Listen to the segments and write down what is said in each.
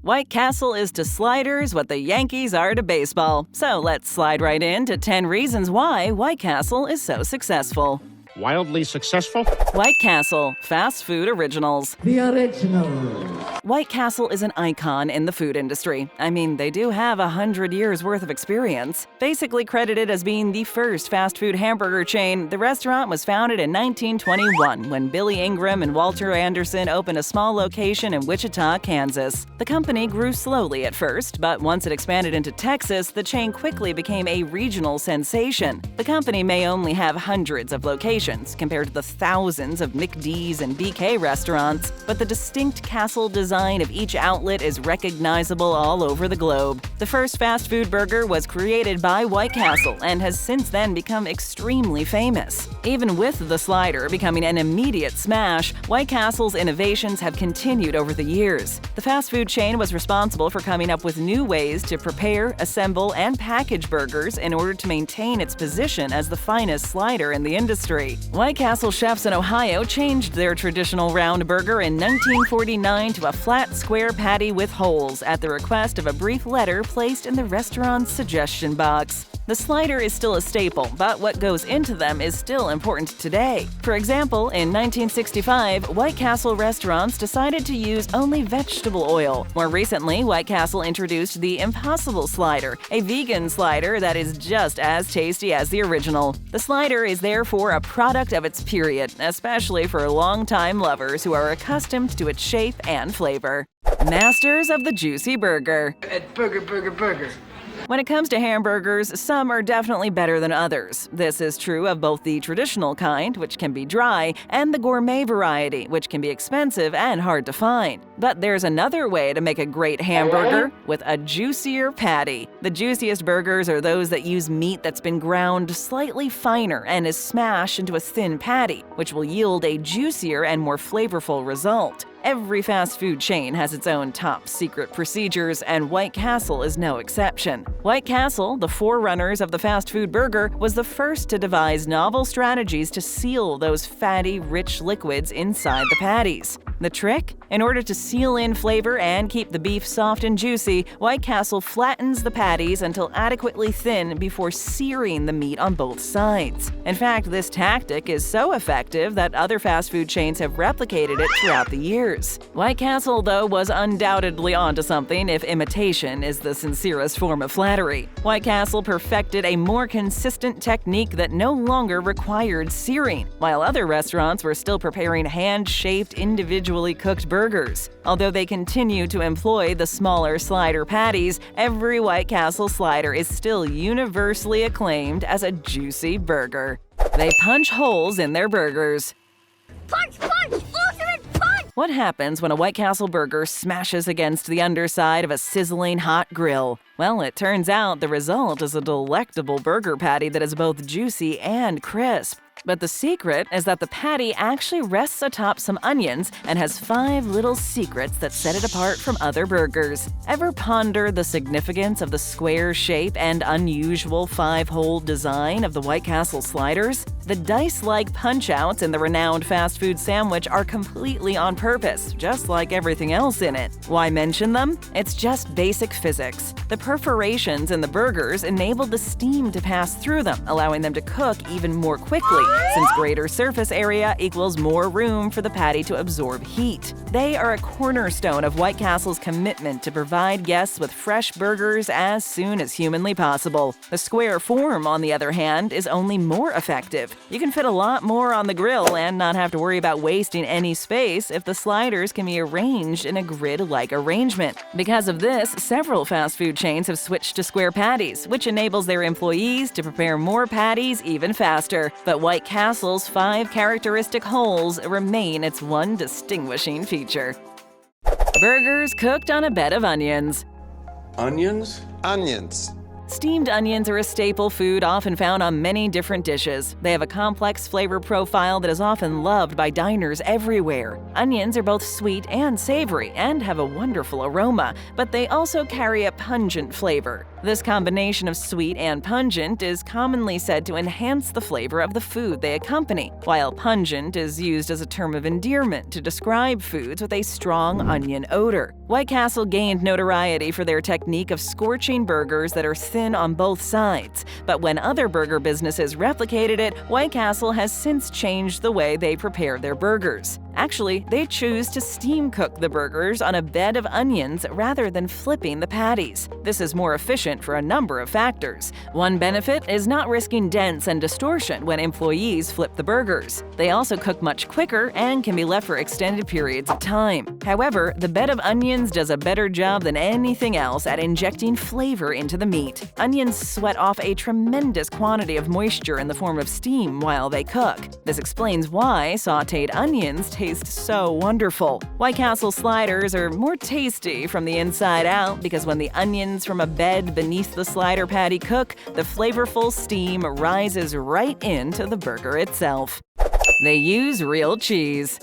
White Castle is to sliders what the Yankees are to baseball. So let's slide right into 10 reasons why White Castle is so successful. Wildly successful? White Castle, fast food originals. The original. White Castle is an icon in the food industry. I mean, they do have 100 years worth of experience. Basically credited as being the first fast food hamburger chain, the restaurant was founded in 1921 when Billy Ingram and Walter Anderson opened a small location in Wichita, Kansas. The company grew slowly at first, but once it expanded into Texas, the chain quickly became a regional sensation. The company may only have hundreds of locations compared to the thousands of McD's and BK restaurants, but the distinct castle design of each outlet is recognizable all over the globe. The first fast food burger was created by White Castle and has since then become extremely famous. Even with the slider becoming an immediate smash, White Castle's innovations have continued over the years. The fast food chain was responsible for coming up with new ways to prepare, assemble, and package burgers in order to maintain its position as the finest slider in the industry. White Castle chefs in Ohio changed their traditional round burger in 1949 to a flat, square patty with holes at the request of a brief letter placed in the restaurant's suggestion box. The slider is still a staple, but what goes into them is still important today. For example, in 1965, White Castle restaurants decided to use only vegetable oil. More recently, White Castle introduced the Impossible Slider, a vegan slider that is just as tasty as the original. The slider is therefore a product of its period, especially for longtime lovers who are accustomed to its shape and flavor. Masters of the juicy burger. Burger. When it comes to hamburgers, some are definitely better than others. This is true of both the traditional kind, which can be dry, and the gourmet variety, which can be expensive and hard to find. But there's another way to make a great hamburger with a juicier patty. The juiciest burgers are those that use meat that's been ground slightly finer and is smashed into a thin patty, which will yield a juicier and more flavorful result. Every fast food chain has its own top-secret procedures, and White Castle is no exception. White Castle, the forerunners of the fast food burger, was the first to devise novel strategies to seal those fatty, rich liquids inside the patties. The trick? In order to seal in flavor and keep the beef soft and juicy, White Castle flattens the patties until adequately thin before searing the meat on both sides. In fact, this tactic is so effective that other fast food chains have replicated it throughout the years. White Castle, though, was undoubtedly onto something if imitation is the sincerest form of flattery. White Castle perfected a more consistent technique that no longer required searing, while other restaurants were still preparing hand-shaped, individually cooked burgers. Although they continue to employ the smaller slider patties, every White Castle slider is still universally acclaimed as a juicy burger. They punch holes in their burgers. Punch! Ultimate punch! What happens when a White Castle burger smashes against the underside of a sizzling hot grill? Well, it turns out the result is a delectable burger patty that is both juicy and crisp. But the secret is that the patty actually rests atop some onions and has 5 little secrets that set it apart from other burgers. Ever ponder the significance of the square shape and unusual 5-hole design of the White Castle sliders? The dice-like punch-outs in the renowned fast food sandwich are completely on purpose, just like everything else in it. Why mention them? It's just basic physics. The perforations in the burgers enable the steam to pass through them, allowing them to cook even more quickly, since greater surface area equals more room for the patty to absorb heat. They are a cornerstone of White Castle's commitment to provide guests with fresh burgers as soon as humanly possible. The square form, on the other hand, is only more effective. You can fit a lot more on the grill and not have to worry about wasting any space if the sliders can be arranged in a grid-like arrangement. Because of this, several fast food chains have switched to square patties, which enables their employees to prepare more patties even faster. But White Castle's 5 characteristic holes remain its one distinguishing feature. Burgers cooked on a bed of onions. Onions? Onions. Steamed onions are a staple food often found on many different dishes. They have a complex flavor profile that is often loved by diners everywhere. Onions are both sweet and savory and have a wonderful aroma, but they also carry a pungent flavor. This combination of sweet and pungent is commonly said to enhance the flavor of the food they accompany, while pungent is used as a term of endearment to describe foods with a strong onion odor. White Castle gained notoriety for their technique of scorching burgers that are thin on both sides, but when other burger businesses replicated it, White Castle has since changed the way they prepare their burgers. Actually, they choose to steam cook the burgers on a bed of onions rather than flipping the patties. This is more efficient for a number of factors. One benefit is not risking dents and distortion when employees flip the burgers. They also cook much quicker and can be left for extended periods of time. However, the bed of onions does a better job than anything else at injecting flavor into the meat. Onions sweat off a tremendous quantity of moisture in the form of steam while they cook. This explains why sautéed onions taste so wonderful. White Castle sliders are more tasty from the inside out because when the onions from a bed beneath the slider patty cook, the flavorful steam rises right into the burger itself. They use real cheese.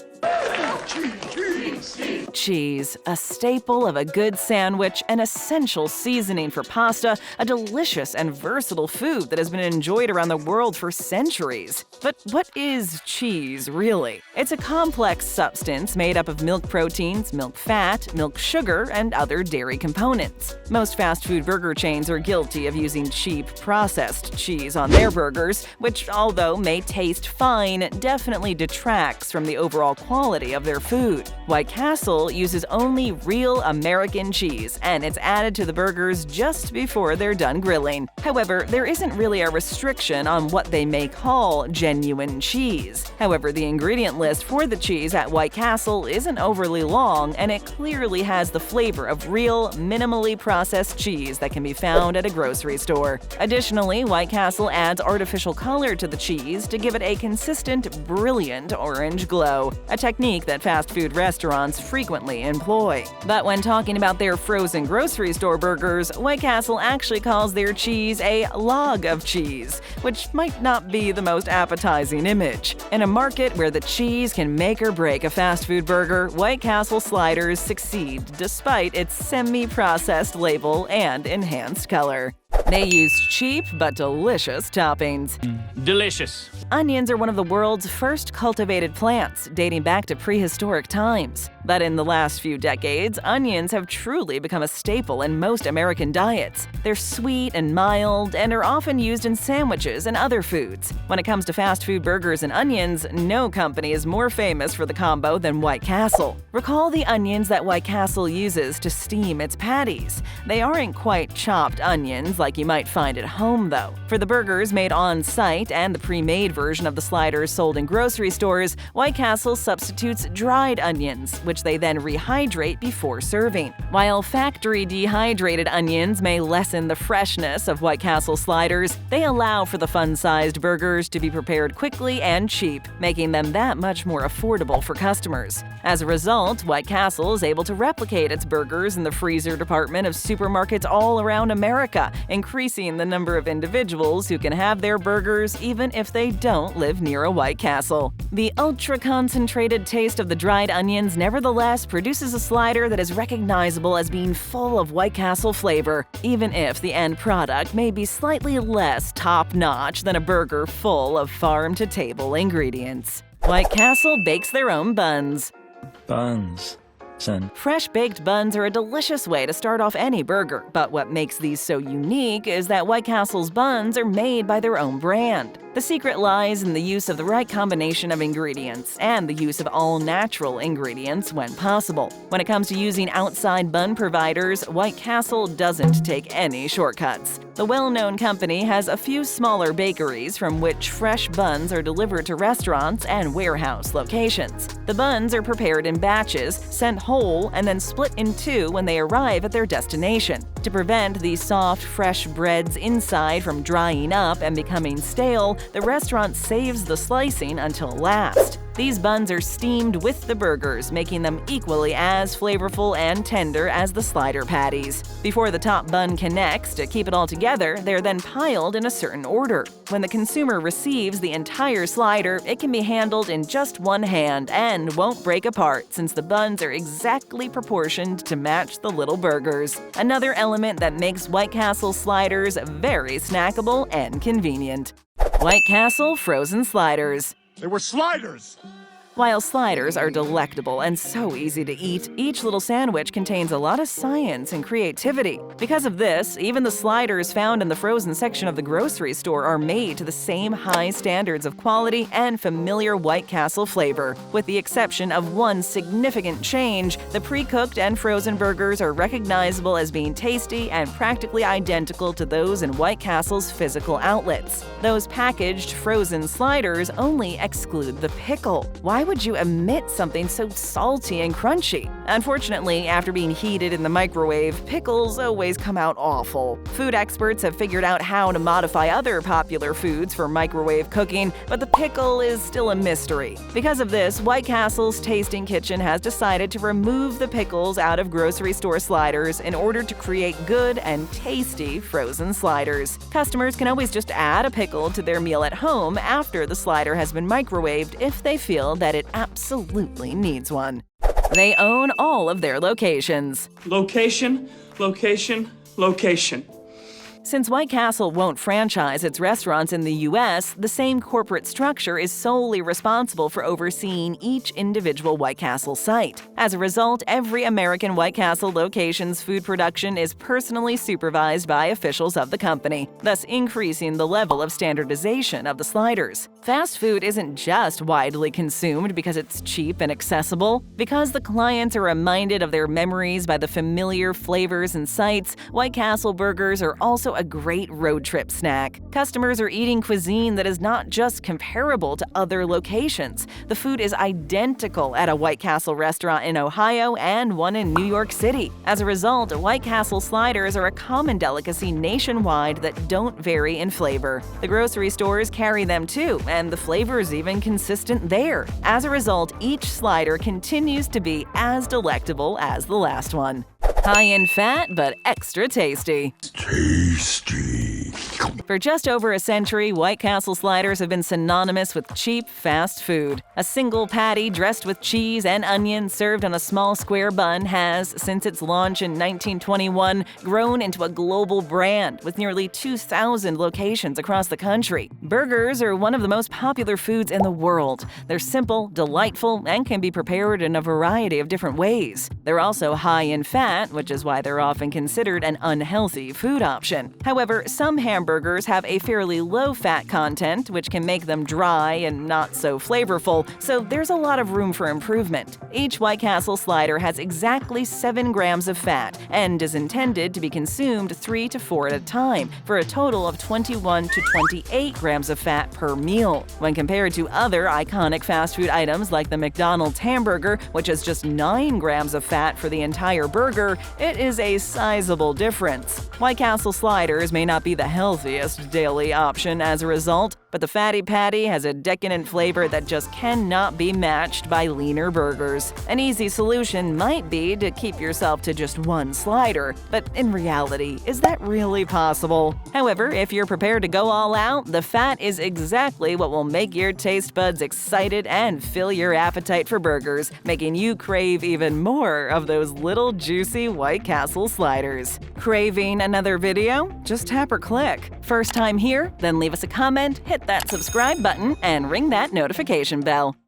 Cheese, a staple of a good sandwich, an essential seasoning for pasta, a delicious and versatile food that has been enjoyed around the world for centuries. But what is cheese, really? It's a complex substance made up of milk proteins, milk fat, milk sugar, and other dairy components. Most fast food burger chains are guilty of using cheap, processed cheese on their burgers, which, although may taste fine, definitely detracts from the overall quality of their food. White Castle uses only real American cheese, and it's added to the burgers just before they're done grilling. However, there isn't really a restriction on what they may call genuine cheese. However, the ingredient list for the cheese at White Castle isn't overly long, and it clearly has the flavor of real, minimally processed cheese that can be found at a grocery store. Additionally, White Castle adds artificial color to the cheese to give it a consistent, brilliant orange glow, a technique that fast food restaurants frequently employ. But when talking about their frozen grocery store burgers, White Castle actually calls their cheese a log of cheese, which might not be the most appetizing image. In a market where the cheese can make or break a fast food burger, White Castle sliders succeed despite its semi-processed label and enhanced color. They use cheap but delicious toppings. Delicious. Onions are one of the world's first cultivated plants, dating back to prehistoric times. But in the last few decades, onions have truly become a staple in most American diets. They're sweet and mild and are often used in sandwiches and other foods. When it comes to fast food burgers and onions, no company is more famous for the combo than White Castle. Recall the onions that White Castle uses to steam its patties. They aren't quite chopped onions like you might find at home, though. For the burgers made on-site and the pre-made version of the sliders sold in grocery stores, White Castle substitutes dried onions, which they then rehydrate before serving. While factory dehydrated onions may lessen the freshness of White Castle sliders, they allow for the fun-sized burgers to be prepared quickly and cheap, making them that much more affordable for customers. As a result, White Castle is able to replicate its burgers in the freezer department of supermarkets all around America, increasing the number of individuals who can have their burgers even if they don't live near a White Castle. The ultra-concentrated taste of the dried onions nevertheless produces a slider that is recognizable as being full of White Castle flavor, even if the end product may be slightly less top-notch than a burger full of farm-to-table ingredients. White Castle bakes their own buns. Buns. Son. Fresh baked buns are a delicious way to start off any burger, but what makes these so unique is that White Castle's buns are made by their own brand. The secret lies in the use of the right combination of ingredients and the use of all-natural ingredients when possible. When it comes to using outside bun providers, White Castle doesn't take any shortcuts. The well-known company has a few smaller bakeries from which fresh buns are delivered to restaurants and warehouse locations. The buns are prepared in batches, sent whole, and then split in two when they arrive at their destination. To prevent the soft, fresh breads inside from drying up and becoming stale, the restaurant saves the slicing until last. These buns are steamed with the burgers, making them equally as flavorful and tender as the slider patties. Before the top bun connects, to keep it all together, they're then piled in a certain order. When the consumer receives the entire slider, it can be handled in just one hand and won't break apart since the buns are exactly proportioned to match the little burgers. Another element that makes White Castle sliders very snackable and convenient. White Castle frozen sliders. They were sliders! While sliders are delectable and so easy to eat, each little sandwich contains a lot of science and creativity. Because of this, even the sliders found in the frozen section of the grocery store are made to the same high standards of quality and familiar White Castle flavor. With the exception of one significant change, the pre-cooked and frozen burgers are recognizable as being tasty and practically identical to those in White Castle's physical outlets. Those packaged frozen sliders only exclude the pickle. Why would you omit something so salty and crunchy? Unfortunately, after being heated in the microwave, pickles always come out awful. Food experts have figured out how to modify other popular foods for microwave cooking, but the pickle is still a mystery. Because of this, White Castle's Tasting Kitchen has decided to remove the pickles out of grocery store sliders in order to create good and tasty frozen sliders. Customers can always just add a pickle to their meal at home after the slider has been microwaved if they feel that it absolutely needs one. They own all of their locations. Location, location, location. Since White Castle won't franchise its restaurants in the U.S., the same corporate structure is solely responsible for overseeing each individual White Castle site. As a result, every American White Castle location's food production is personally supervised by officials of the company, thus increasing the level of standardization of the sliders. Fast food isn't just widely consumed because it's cheap and accessible. Because the clients are reminded of their memories by the familiar flavors and sights, White Castle burgers are also a great road trip snack. Customers are eating cuisine that is not just comparable to other locations. The food is identical at a White Castle restaurant in Ohio and one in New York City. As a result, White Castle sliders are a common delicacy nationwide that don't vary in flavor. The grocery stores carry them too, and the flavor is even consistent there. As a result, each slider continues to be as delectable as the last one. High in fat, but extra tasty. Tasty. For just over a century, White Castle sliders have been synonymous with cheap, fast food. A single patty dressed with cheese and onion served on a small square bun has, since its launch in 1921, grown into a global brand with nearly 2,000 locations across the country. Burgers are one of the most popular foods in the world. They're simple, delightful, and can be prepared in a variety of different ways. They're also high in fat, which is why they're often considered an unhealthy food option. However, some hamburgers have a fairly low fat content, which can make them dry and not so flavorful, so there's a lot of room for improvement. Each White Castle slider has exactly 7 grams of fat and is intended to be consumed 3 to 4 at a time, for a total of 21 to 28 grams of fat per meal. When compared to other iconic fast food items like the McDonald's hamburger, which has just 9 grams of fat for the entire burger, it is a sizable difference. White Castle sliders may not be the healthiest daily option as a result, but the fatty patty has a decadent flavor that just cannot be matched by leaner burgers. An easy solution might be to keep yourself to just one slider, but in reality, is that really possible? However, if you're prepared to go all out, the fat is exactly what will make your taste buds excited and fill your appetite for burgers, making you crave even more of those little juicy White Castle sliders. Craving another video? Just tap or click. First time here? Then leave us a comment, hit that subscribe button, and ring that notification bell.